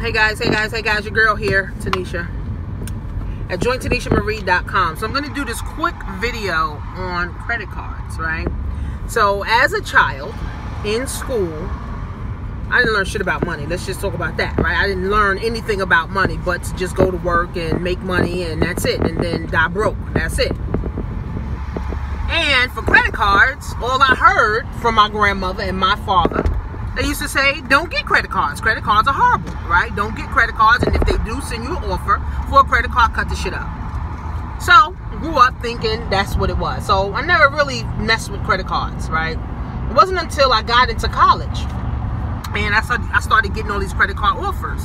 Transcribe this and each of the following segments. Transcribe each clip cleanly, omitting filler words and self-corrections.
Hey guys, your girl here, Tanisha, at jointanishaMarie.com. So I'm going to do this quick video on credit cards, right? So as a child in school, I didn't learn shit about money. Let's just talk about that, right? I didn't learn anything about money but to just go to work and make money and that's it, and then die broke. That's it. And for credit cards, all I heard from my grandmother and my father, they used to say, don't get credit cards. Credit cards are horrible, right? Don't get credit cards, and if they do send you an offer for a credit card, cut the shit up. So, grew up thinking that's what it was. So, I never really messed with credit cards, right? It wasn't until I got into college, and I started getting all these credit card offers.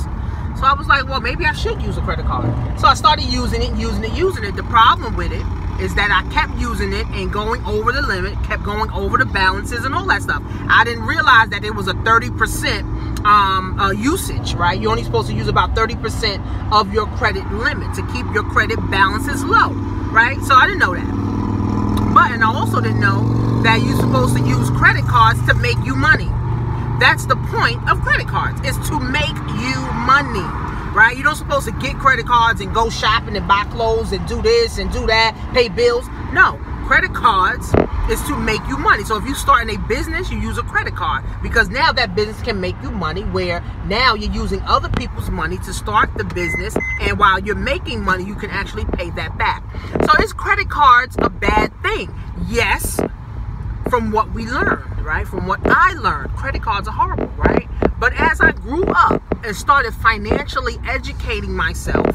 So, I was like, well, maybe I should use a credit card. So, I started using it. The problem with it is that I kept using it and going over the limit, kept going over the balances and all that stuff. I didn't realize that it was a 30% usage, right? You're only supposed to use about 30% of your credit limit to keep your credit balances low, right? So I didn't know that. And I also didn't know that you're supposed to use credit cards to make you money. That's the point of credit cards, is to make you money. Right? You're not supposed to get credit cards and go shopping and buy clothes and do this and do that, pay bills. No, credit cards is to make you money. So if you're starting a business, you use a credit card because now that business can make you money, where now you're using other people's money to start the business, and while you're making money, you can actually pay that back. So is credit cards a bad thing? Yes, from what we learned, right? From what I learned, credit cards are horrible, right? But as I grew up and started financially educating myself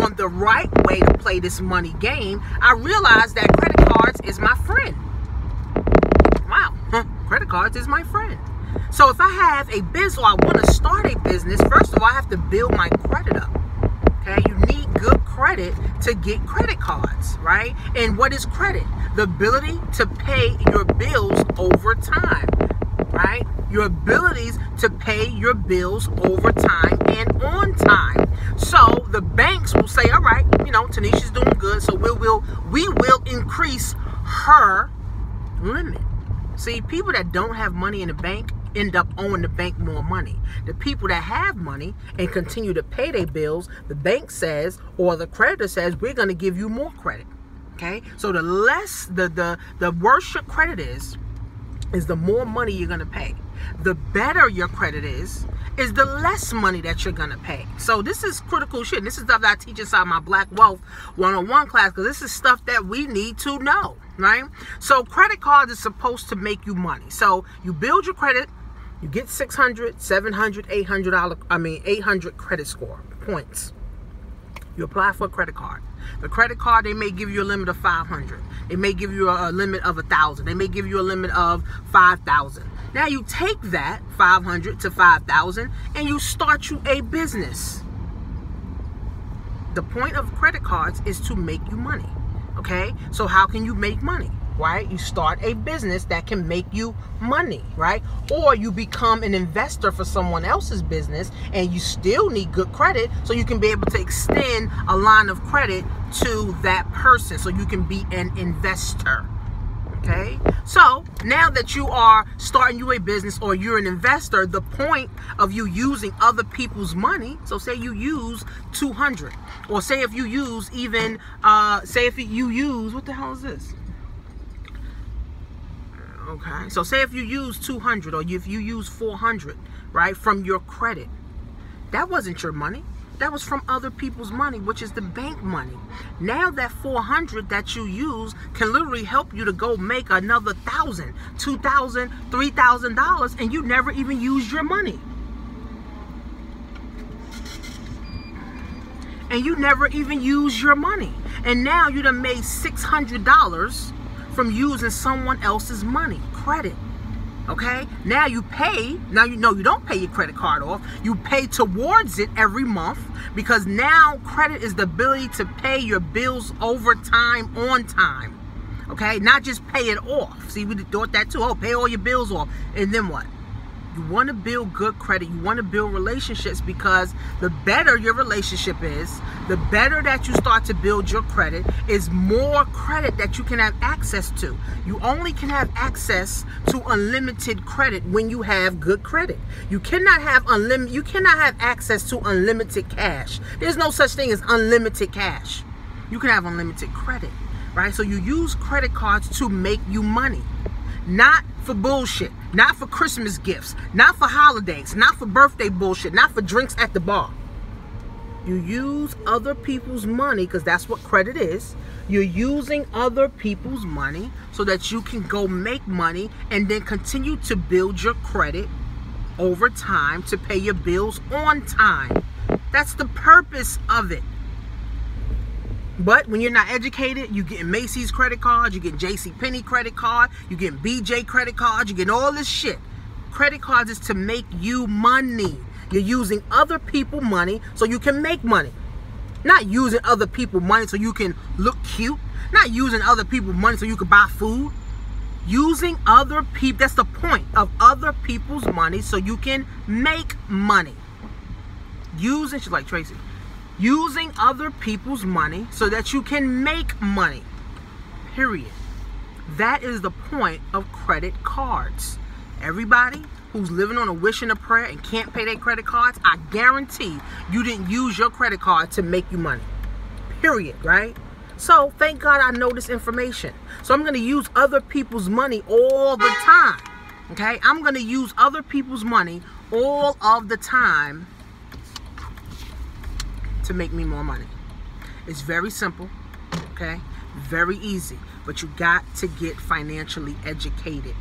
on the right way to play this money game, I realized that credit cards is my friend. Wow, credit cards is my friend. So if I have a business, or I want to start a business, first of all, I have to build my credit up. Okay, you need good credit to get credit cards, right? And what is credit? The ability to pay your bills over time, right? Your abilities to pay your bills over time and on time. So the banks will say, all right, you know, Tanisha's doing good, so we will increase her limit. See, people that don't have money in the bank end up owing the bank more money. The people that have money and continue to pay their bills, the bank says, or the creditor says, we're going to give you more credit. Okay? So the less, the worse your credit is the more money you're going to pay. The better your credit is the less money that you're going to pay. So this is critical shit. This is stuff that I teach inside my Black Wealth 101 class, because this is stuff that we need to know, right? So credit cards is supposed to make you money. So you build your credit, you get $600, $700, $800 credit score points. You apply for a credit card. The credit card, they may give you a limit of $500. They may give you a limit of $1,000. They may give you a limit of $5,000. Now you take that $500 to $5,000 and you start you a business. The point of credit cards is to make you money. Okay? So how can you make money? Right? You start a business that can make you money, right? Or you become an investor for someone else's business and you still need good credit, so you can be able to extend a line of credit to that person so you can be an investor. Okay? So now that you are starting you a business or you're an investor, the point of you using other people's money, so say you use 200, or say if you use even, what the hell is this? Okay, so say if you use 200 or if you use 400, right, from your credit, that wasn't your money. That was from other people's money, which is the bank money. Now that 400 that you use can literally help you to go make another $1,000, $2,000, $3,000, and you never even used your money. And you never even used your money. And now you done made $600 from using someone else's money, credit. Okay, now you pay. Now you know you don't pay your credit card off. You pay towards it every month, because now credit is the ability to pay your bills over time, on time. Okay, not just pay it off. See, we thought that too. Oh, pay all your bills off, and then what? You want to build good credit. You want to build relationships, because the better your relationship is, the better that you start to build your credit, is more credit that you can have access to. You only can have access to unlimited credit when you have good credit. You cannot have access to unlimited cash. There's no such thing as unlimited cash. You can have unlimited credit, right? So you use credit cards to make you money. Not for bullshit, not for Christmas gifts, not for holidays, not for birthday bullshit, not for drinks at the bar. You use other people's money, because that's what credit is. You're using other people's money so that you can go make money and then continue to build your credit over time to pay your bills on time. That's the purpose of it. But when you're not educated, you get Macy's credit cards, you get JCPenney credit card, you get BJ credit cards, you get all this shit. Credit cards is to make you money. You're using other people's money so you can make money. Not using other people's money so you can look cute. Not using other people's money so you can buy food. Using other people, that's the point of other people's money, so you can make money. Using, she's like, Tracy, using other people's money so that you can make money. Period. That is the point of credit cards. Everybody who's living on a wish and a prayer and can't pay their credit cards, I guarantee you didn't use your credit card to make you money. Period, right? So thank God I know this information. So I'm going to use other people's money all the time. Okay? I'm going to use other people's money all of the time to make me more money. It's very simple, okay? Very easy, but you got to get financially educated.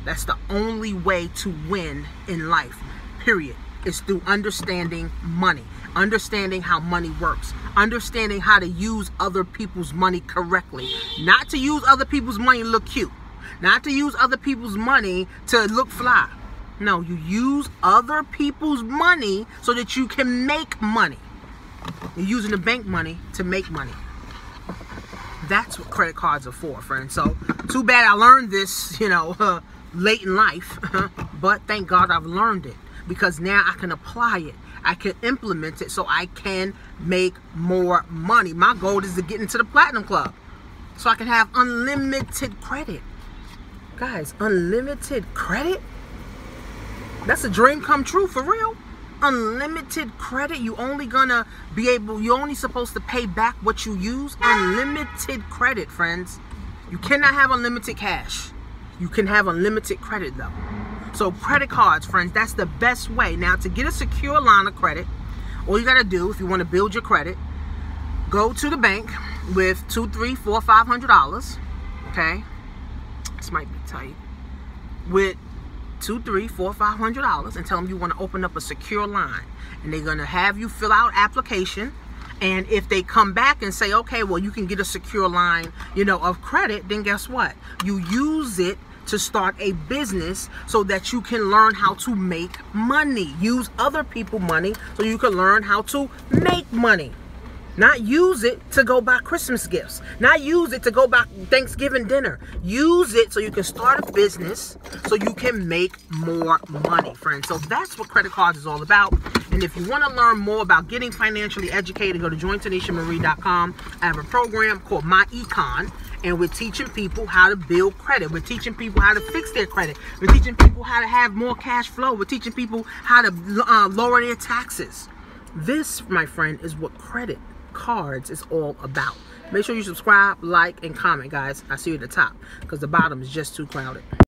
That's the only way to win in life, period. It's through understanding money, understanding how money works, understanding how to use other people's money correctly. Not to use other people's money to look cute, not to use other people's money to look fly. No, you use other people's money so that you can make money. You're using the bank money to make money. That's what credit cards are for, friends. So, too bad I learned this, late in life. But thank God I've learned it, because now I can apply it. I can implement it so I can make more money. My goal is to get into the Platinum Club so I can have unlimited credit. Guys, unlimited credit? That's a dream come true, for real. Unlimited credit. You're only supposed to pay back what you use. Unlimited credit, friends. You cannot have unlimited cash. You can have unlimited credit, though. So credit cards, friends, that's the best way. Now, to get a secure line of credit, all you got to do, if you want to build your credit, go to the bank with $200, $300, $400, $500. Okay? This might be tight. With $200, $300, $400, $500, and tell them you want to open up a secure line, and they're going to have you fill out application. And if they come back and say, okay, well, you can get a secure line, of credit, then guess what? You use it to start a business so that you can learn how to make money. Use other people's money so you can learn how to make money. Not use it to go buy Christmas gifts. Not use it to go buy Thanksgiving dinner. Use it so you can start a business so you can make more money, friends. So that's what credit cards is all about. And if you want to learn more about getting financially educated, go to joinTanishaMarie.com. I have a program called MYEcon, and we're teaching people how to build credit. We're teaching people how to fix their credit. We're teaching people how to have more cash flow. We're teaching people how to lower their taxes. This, my friend, is what credit cards is all about. Make sure you subscribe, like, and comment, guys. I see you at the top because the bottom is just too crowded.